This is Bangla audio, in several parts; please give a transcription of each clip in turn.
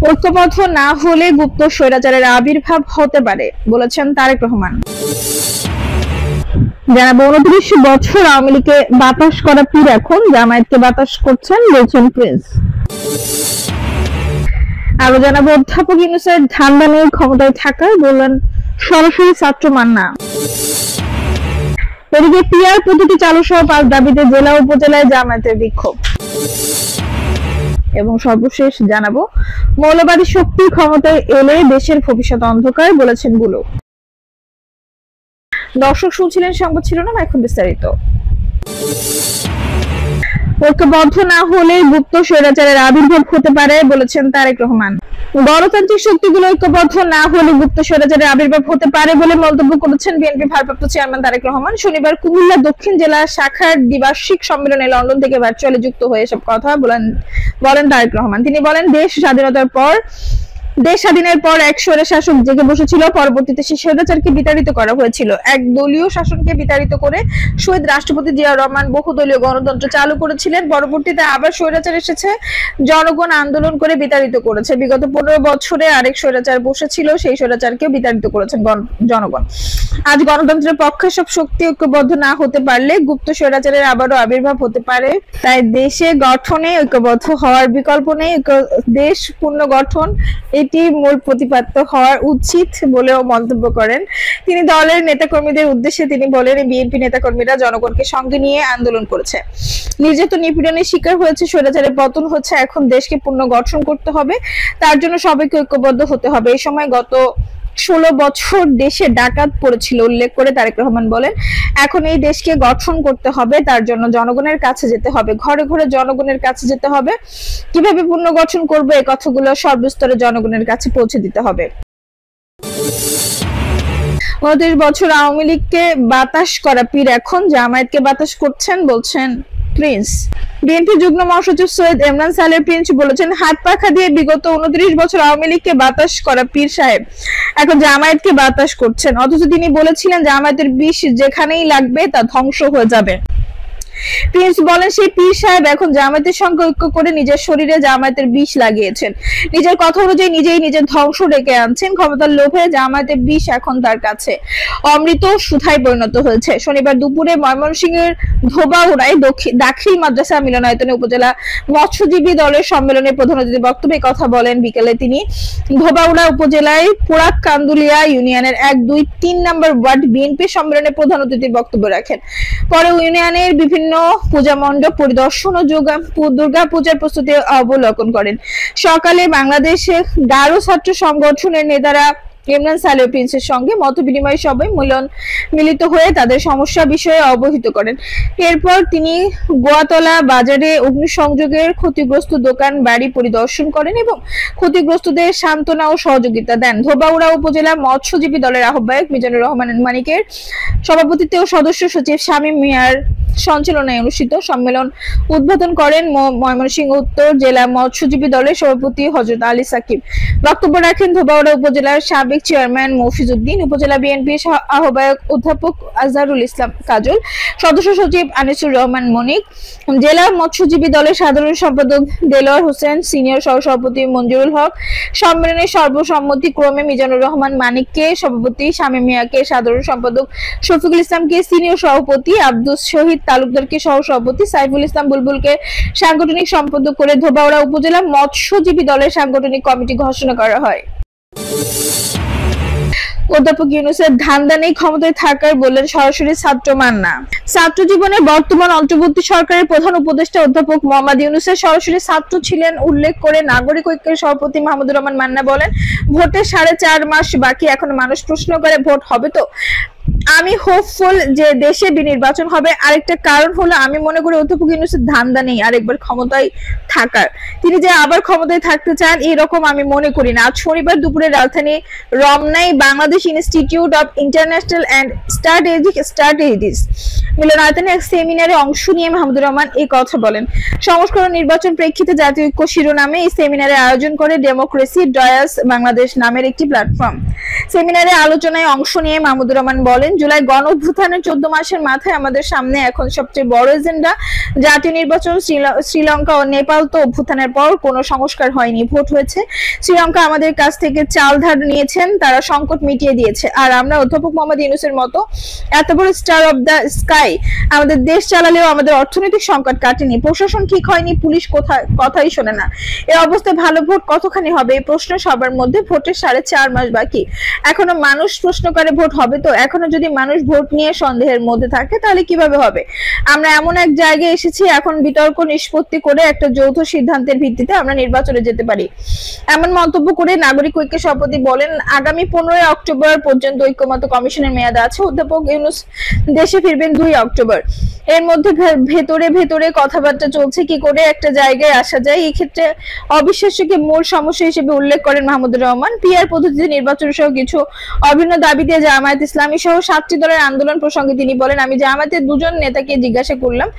ঐক্যবদ্ধ না হলে গুপ্ত স্বৈরাচারের আবির্ভাব হতে পারে বলেছেন তারেক রহমান। জানাবো 29 বছর আওয়ামী লীগকে বাতাস করা পীর এখন জামায়াতকে বাতাস করছেন বলছেন প্রিন্স। আরো জানাবো অধ্যাপক ইউনূসের ধান্দা নিয়ে ক্ষমতায় থাকার বললেন সরাসরি ছাত্র মান্না। এদিকে পিআর পদ্ধতি চালু সহ 5 দাবিতে জেলা উপজেলায় জামায়াতের বিক্ষোভ। এবং সর্বশেষ জানাবো মৌলবাদী শক্তি ক্ষমতায় এলে দেশের ভবিষ্যৎ অন্ধকার বলেছেন বুলু। দর্শক শুনছিলেন সংবাদ শিরোনাম, এখন বিস্তারিত। ঐক্যবদ্ধ না হলে গুপ্ত স্বৈরাচারের আবির্ভাব হতে পারে বলেছেন তারেক রহমান। গণতান্ত্রিক শক্তিগুলো ঐক্যবদ্ধ না হলে গুপ্ত স্বৈরাচারের আবির্ভাব হতে পারে বলে মন্তব্য করেছেন বিএনপি ভারপ্রাপ্ত চেয়ারম্যান তারেক রহমান। শনিবার কুমিল্লা দক্ষিণ জেলা শাখার দ্বিবার্ষিক সম্মেলনে লন্ডন থেকে ভার্চুয়ালি যুক্ত হয়ে এসব কথা বলেন তারেক রহমান। তিনি বলেন, দেশ স্বাধীনের পর এক স্বৈর শাসক জেগে বসেছিল, পরবর্তীতে সেই স্বৈরাচারকে বিতাড়িত করা হয়েছিল। এক দলীয় শাসনকে বিতাড়িত করে শহীদ রাষ্ট্রপতি জিয়া রহমান বহুদলীয় গণতন্ত্র চালু করেছিলেন। পরবর্তীতে আবার স্বৈরাচার এসেছে, জনগণ আন্দোলন করে বিতাড়িত করেছে। বিগত 15 বছরে আরেক স্বৈরাচার বসেছিল, সেই স্বৈরাচারকে বিতাড়িত করেছেন জনগণ। আজ গণতন্ত্রের পক্ষে সব শক্তি ঐক্যবদ্ধ না হতে পারলে গুপ্ত স্বৈরাচারের আবারও আবির্ভাব হতে পারে। তাই দেশে গঠনে ঐক্যবদ্ধ হওয়ার বিকল্প নেই। দেশ পুনর্গঠন এটি মূল প্রতিপাদ্য হওয়া উচিত বলেও মন্তব্য করেন তিনি। দলের নেতাকর্মীদের উদ্দেশ্যে তিনি বলেন, বিএনপি নেতাকর্মীরা জনগণকে সঙ্গে নিয়ে আন্দোলন করেছে, নির্যাতন নিপীড়নের শিকার হয়েছে, স্বৈরাচারের পতন হচ্ছে। এখন দেশকে পুনর্গঠন করতে হবে, তার জন্য সবাইকে ঐক্যবদ্ধ হতে হবে। এই সময় গত 16 বছর দেশে ডাকাত পড়েছিল উল্লেখ করে তারেক রহমান বলেন, এখন এই দেশকে গঠন করতে হবে, তার জন্য জনগণের কাছে যেতে হবে, ঘরে ঘরে জনগণের কাছে যেতে হবে। কিভাবে পুনর্গঠন করবে এই কথাগুলো সর্বস্তরে জনগণের কাছে পৌঁছে দিতে হবে। 29 বছর আওয়ামী লীগকে বাতাস করা পীর এখন জামায়াতকে বাতাস করছেন বলছেন প্রিন্স। বিএনপি যুগ্ম মহাসচিব সৈয়দ ইমরান সালেহ প্রিন্স বলেছেন, হাত পাখা দিয়ে বিগত 29 বছর আওয়ামী লীগকে বাতাস করা পীর সাহেব এখন জামায়াতকে বাতাস করছেন। অথচ তিনি বলেছিলেন জামায়াতের বিষ যেখানেই লাগবে তা ধ্বংস হয়ে যাবে। প্রিন্স বলেন, সেই পীর সাহেব এখন জামায়াতের সঙ্গে ঐক্য করে নিজের শরীরে জামায়াতের বিষ লাগিয়েছেন। নিজের কথা অনুযায়ী নিজের ধ্বংস ডেকে আনছেন। ক্ষমতার লোভে জামায়াতের বিষ এখন তার কাছে অমৃত সুধায় পরিণত হয়েছে। শনিবার দুপুরে ময়মনসিংহের ধোবাউড়ায় দাখিল মাদ্রাসা মিলনায়তনে উপজেলা মৎস্যজীবী দলের সম্মেলনে প্রধান অতিথির বক্তব্যে কথা বলেন। বিকেলে তিনি ধোবাউড়া উপজেলায় পোড়াক কান্দুলিয়া ইউনিয়নের 1, 2, 3 নম্বর ওয়ার্ড বিএনপি সম্মেলনে প্রধান অতিথির বক্তব্য রাখেন। পরে ইউনিয়নের বিভিন্ন পূজা মণ্ডপ পরিদর্শন ও দুর্গা পূজার প্রস্তুতি অবলোকন করেন। সকালে বাংলাদেশে গারো ছাত্র সংগঠনের নেতারা ইমরান সালেহ প্রিন্সের সঙ্গে মত বিনিময় সভায় মিলিত হয়ে তাদের সমস্যা বিষয়ে অবহিত করেন। এরপর তিনি গোয়াতলা বাজারে অগ্নিসংযোগের ক্ষতিগ্রস্ত দোকান বাড়ি পরিদর্শন করেন এবং ক্ষতিগ্রস্তদের সান্ত্বনা ও সহযোগিতা দেন। ধোবাউড়া উপজেলা মৎস্যজীবী দলের আহ্বায়ক মিজানুর রহমান মানিকের সভাপতিত্বে ও সদস্য সচিব শামীম মিয়ার সঞ্চালনায় অনুষ্ঠিত সম্মেলন উদ্বোধন করেন ময়মনসিংহ উত্তর জেলা মৎস্যজীবী দলের সভাপতি হযরত আলী সাকিব। বক্তব্য রাখেন ধোবাউড়া উপজেলার সাবেক চেয়ারম্যান মফিজ উদ্দিন, উপজেলা বিএনপি আহ্বায়ক অধ্যাপক আজহারুল ইসলাম কাজল, সদস্য সচিব আনিসুর রহমান মনিক, জেলা মৎস্যজীবী দলের সাধারণ সম্পাদক দেলোয়ার হোসেন, সিনিয়র সহসভাপতি মঞ্জুরুল হক। সম্মেলনে সর্বসম্মতি ক্রমে মিজানুর রহমান মানিককে সভাপতি, শামীম মিয়াকে সাধারণ সম্পাদক, শফিকুল ইসলামকে সিনিয়র সভাপতি, আব্দুস শহীদ তালুকদারকে সহসভাপতি, সাইফুল ইসলাম বুলবুলকে সাংগঠনিক সম্পাদক করে ধোবাউড়া উপজেলা মৎস্যজীবী দলের সাংগঠনিক কমিটি ঘোষণা করা হয়। অধ্যাপক ইউনূসের ধান্দা নেই ক্ষমতায় থাকার বললেন সরাসরি ছাত্র মান্না। ছাত্র জীবনে বর্তমান অন্তর্বর্তী সরকারের প্রধান উপদেষ্টা অধ্যাপক মোহাম্মদ ইউনূসের সরাসরি ছাত্র ছিলেন উল্লেখ করে নাগরিক ঐক্যের সভাপতি মাহমুদুর রহমান মান্না বলেন, ভোটের 4.5 মাস বাকি, এখন মানুষ প্রশ্ন করে ভোট হবে তো। আমি হোপফুল যে দেশে বিনির্বাচন হবে। আরেকটা কারণ হলো আমি মনে করি অধ্যাপক ইউনূসের ধান্দা নেই আরেকবার ক্ষমতায় থাকার। তিনি যে আবার ক্ষমতায় থাকতে চান এরকম আমি মনে করি না। আজ শনিবার দুপুরে রাজধানী রমনায় Bangladesh institute of international and strategic studies মিলনায়তনে এক সেমিনারে অংশ নিয়ে মাহমুদুর রহমান এই কথা বলেন। সংস্করণ নির্বাচন প্রেক্ষিতে জাতীয় ঐক্য শিরোনামে এই সেমিনারে আয়োজন করে ডেমোক্রেসি ডায়াস বাংলাদেশ নামের একটি প্ল্যাটফর্ম। সেমিনারে আলোচনায় অংশ নিয়ে মাহমুদুর রহমান বলেন, জুলাই গণ অভ্যুত্থানের 14 মাসের মাথায় আমাদের সামনে এখন সবচেয়ে বড় এজেন্ডা জাতীয় নির্বাচন। শ্রীলঙ্কা ও নেপাল তো অভ্যুত্থানের পর কোনো সংস্কার হয়নি, ভোট হয়েছে। শ্রীলঙ্কা আমাদের কাছ থেকে চাল ধার নিয়েছেন, তারা সংকট মিটিয়ে দিয়েছে। আর আমরা অধ্যাপক মোহাম্মদ ইউনূসের মতো এত বড় স্টার অফ দ্য স্কাই আমাদের দেশ চালালেও আমাদের অর্থনৈতিক সংকট কাটেনি। প্রশাসন ঠিক হয়নি, পুলিশ কথাই শোনে না। এই অবস্থায় ভালো ভোট কতখানি হবে এই প্রশ্ন সবার মধ্যে। ভোটের 4.5 মাস বাকি, এখনো মানুষ প্রশ্ন করে ভোট হবে তো? এখনো যদি মানুষ ভোট নিয়ে সন্দেহের মধ্যে থাকে তাহলে কিভাবে হবে? আমরা এমন এক জায়গায় এসেছি, এখন বিতর্ক নিষ্পত্তি করে একটা যৌথ সিদ্ধান্তের ভিত্তিতে আমরা নির্বাচনে যেতে পারি। এমন মন্তব্য করে নাগরিক ঐক্য সভাপতি বলেন, আগামী 15 অক্টোবর পর্যন্ত ঐক্যমত্য কমিশনের মেয়াদ আছে। অধ্যাপক ইউনূস দেশে ফিরবেন 2 অক্টোবর। এর মধ্যে ভেতরে ভেতরে কথাবার্তা চলছে কি করে একটা জায়গায় আসা যায়। এই ক্ষেত্রে অবিশ্বাস্যকে মূল সমস্যা হিসেবে উল্লেখ করেন মাহমুদুর রহমান। পিআর পদ্ধতিতে নির্বাচন সহ কিছু অভিন্ন দাবি দিয়ে জামায়াত ইসলামী সহ 7টি দলের আন্দোলন প্রসঙ্গে তিনি বলেন, আমি জামায়াতের 2জন নেতাকে জিজ্ঞাসা করলাম,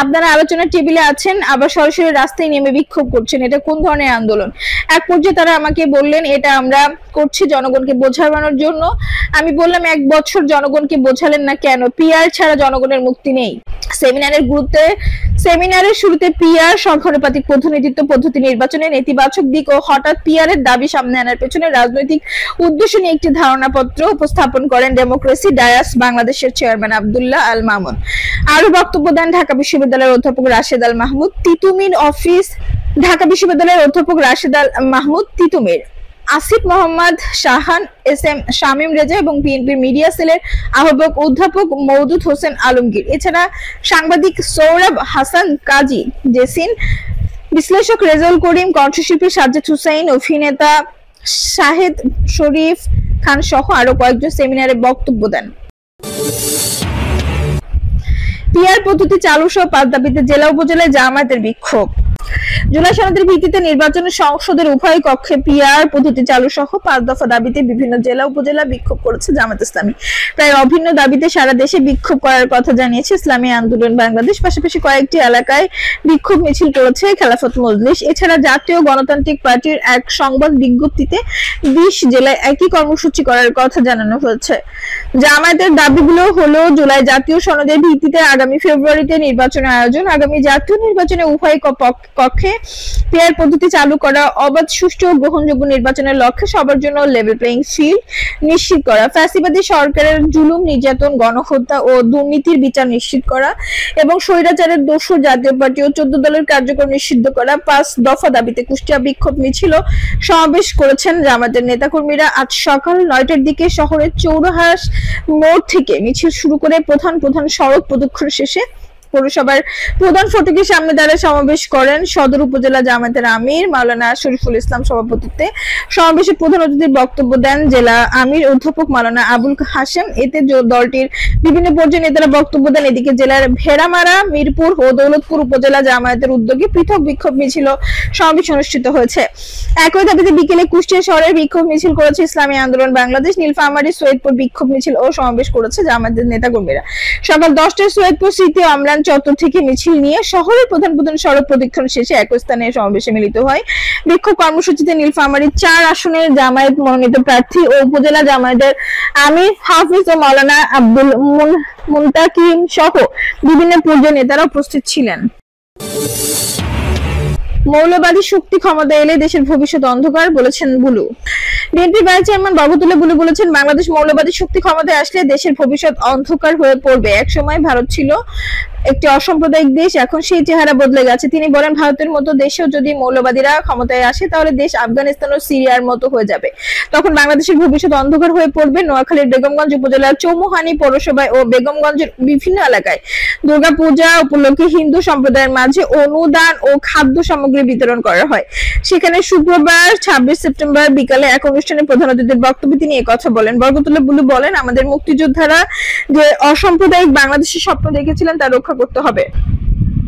আপনারা আলোচনার টেবিলে আছেন আবার সরাসরি রাস্তায় নেমে বিক্ষোভ করছেন, এটা কোন ধরনের আন্দোলন? এক পর্যায়ে তারা আমাকে বললেন, এটা আমরা করছি জনগণকে বোঝানোর জন্য। আমি বললাম, 1 বছর জনগণকে বোঝালেন না কেন? পিআর ছাড়া জনগণের মুক্তি নেই। সেমিনারের শুরুতে পিআর সংখ্যানুপাতিক প্রতিনিধিত্ব পদ্ধতি নির্বাচনের নেতিবাচক দিক ও হঠাৎ পিআর এর দাবি সামনে আনার পেছনে রাজনৈতিক উদ্দেশ্য নিয়ে একটি ধারণাপত্র উপস্থাপন করেন ডেমোক্রেসি ডায়াস বাংলাদেশের চেয়ারম্যান আব্দুল্লাহ আল মামুন। আরো বক্তব্য দেন ঢাকা বিশ্ববিদ্যালয়ের অধ্যাপক রাশেদ আল মাহমুদ তিতুমির ঢাকা বিশ্ববিদ্যালয়ের অধ্যাপক রাশেদ আল মাহমুদ তিতুমির, আসিফ মোহাম্মদ শাহান, SM শামীম রেজা এবং বিএনপির মিডিয়া সেলের আহ্বায়ক অধ্যাপক মওদুদ হোসেন আলমগীর। এছাড়া সাংবাদিক সৌরভ হাসান কাজী, জেসিন, বিশ্লেষক রেজাউল করিম, কণ্ঠশিল্পী সাজ্জাদ হুসাইন, অভিনেতা শাহেদ শরীফ খান সহ আরো কয়েকজন সেমিনারে বক্তব্য দেন। পিআর পদ্ধতি চালু সহ 5 দাবিতে জেলা উপজেলায় জামায়াতের বিক্ষোভ। জুলাই সনদের ভিত্তিতে নির্বাচনের সংসদের উভয় কক্ষে পিআর পদ্ধতি চালু সহ 5 দফা দাবিতে বিভিন্ন জেলা উপজেলা বিক্ষোভ করেছে জামায়াত ইসলামী। প্রায় অভিন্ন দাবিতে সারা দেশে বিক্ষোভ করার কথা জানিয়েছে ইসলামী আন্দোলন বাংলাদেশ। পাশাপাশি কয়েকটি এলাকায় বিক্ষোভ মিছিল করেছে খেলাফত মজলিস। এছাড়া জাতীয় গণতান্ত্রিক পার্টির এক সংবাদ বিজ্ঞপ্তিতে 20 জেলায় একই কর্মসূচি করার কথা জানানো হয়েছে। জামায়াতের দাবিগুলো হলো, জুলাই জাতীয় সনদের ভিত্তিতে আগামী ফেব্রুয়ারিতে নির্বাচনের আয়োজন, আগামী জাতীয় নির্বাচনে উভয় কক্ষে পিআর পদ্ধতি চালু করা, অবাধ, সুষ্ঠু ও গ্রহণযোগ্য নির্বাচনের লক্ষ্যে সবার জন্য লেভেল প্লেইং ফিল্ড নিশ্চিত করা, ফ্যাসিবাদী সরকারের জুলুম, নির্যাতন, গণহত্যা ও দুর্নীতির বিচার নিশ্চিত করা এবং স্বৈরাচারের দোষর জাতীয় পার্টি ও 14 দলের কার্যক্রম নিষিদ্ধ করা। 5 দফা দাবিতে কুষ্টিয়া বিক্ষোভ মিছিল সমাবেশ করেছেন জামায়াতের নেতাকর্মীরা। আজ সকাল 9টার দিকে শহরের চৌরাহাট মোড় থেকে মিছিল শুরু করে প্রধান সড়ক প্রদক্ষিণ শেষে পৌরসভার প্রধান ফটকের সামনে দাঁড়িয়ে সমাবেশ করেন সদর উপজেলা জামায়াতের আমির মাওলানা শরীফুল ইসলাম সভাপতিত্বে। সমাবেশে প্রধান অতিথির বক্তব্য দেন জেলা আমির অধ্যাপক মাওলানা আবুল হাশেম। এতে দলটির বিভিন্ন পর্যায়ের নেতারা বক্তব্য দেন। এদিকে জেলার ভেড়ামারা, মিরপুর ও দৌলতপুর উপজেলা জামায়াতের উদ্যোগে পৃথক বিক্ষোভ মিছিল সমাবেশ অনুষ্ঠিত হয়েছে। একই দাবিতে বিকেলে কুষ্টিয়া শহরের বিক্ষোভ মিছিল করেছে ইসলামী আন্দোলন বাংলাদেশ। নীলফামারী, সৈয়দপুর বিক্ষোভ মিছিল ও সমাবেশ করেছে জামায়াতের নেতাকর্মীরা। সকাল 10টায় সৈয়দপুর স্মৃতি অম্লান চত্বর থেকে মিছিল নিয়ে শহরের প্রধান সড়ক প্রদক্ষিণ শেষে একই স্থানে সমাবেশে মিলিত হয়। বিক্ষোভ কর্মসূচিতে নীলফামারীর 4 আসনের জামায়াত মনোনীত প্রার্থী ও উপজেলা জামায়াতের আমির হাফিজ ও মাওলানা আব্দুল মুনতাকিম সহ বিভিন্ন পর্যায়ের নেতারা উপস্থিত ছিলেন। মৌলবাদী শক্তি ক্ষমতা এলে দেশের ভবিষ্যৎ অন্ধকার, বলেছেন Bulu. BNP vice chairman Barkatullah Bulu বলেছেন, বাংলাদেশ মৌলবাদী শক্তি ক্ষমতায় আসলে দেশের ভবিষ্যৎ অন্ধকার হয়ে পড়বে। এক সময় ভারত ছিল একটি অসাম্প্রদায়িক দেশ, এখন সেই চেহারা বদলে গেছে। তিনি বলেন, ভারতের মতো দেশেও যদি মৌলবাদীরা ক্ষমতায় আসে তাহলে দেশ আফগানিস্তান ও সিরিয়ার মতো হয়ে যাবে। তখন বাংলাদেশের ভবিষ্যৎ অন্ধকার হয়ে পড়বে। নোয়াখালীর বেগমগঞ্জ উপজেলার চৌমুহানী পৌরসভায় ও বেগমগঞ্জের বিভিন্ন এলাকায় দুর্গাপূজা উপলক্ষে হিন্দু সম্প্রদায়ের মাঝে অনুদান ও খাদ্য সামগ্রী বিতরণ করা হয়। সেখানে শুক্রবার 26 সেপ্টেম্বর বিকালে এক অনুষ্ঠানে প্রধান অতিথির বক্তব্যে তিনি একথা বলেন। বরকতুল্লাহ বুলু বলেন, আমাদের মুক্তিযোদ্ধারা যে অসাম্প্রদায়িক বাংলাদেশের স্বপ্ন দেখেছিলেন তা রক্ষা করতে হবে।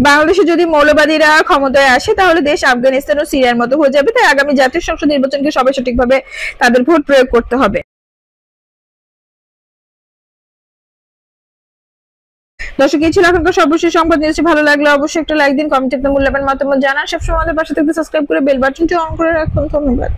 বাংলাদেশে যদি মৌলবাদীরা ক্ষমতায় আসে তাহলে দেশ আফগানিস্তান ও সিরিয়ার মতো হয়ে যাবে। তাই আগামী জাতীয় সংসদ নির্বাচনকে সবাই সঠিকভাবে তাদের ভোট প্রয়োগ করতে হবে। দর্শক, এই ছিল এখনকার সর্বশেষ সংবাদ। নিউজটি ভালো লাগলে অবশ্যই একটা লাইক দিন, কমেন্টে আপনার মূল্যবান মতামত জানান। সবসময় আমাদের পাশে থাকতে সাবস্ক্রাইব করে বেল বাটনটি অন করে রাখুন। ধন্যবাদ।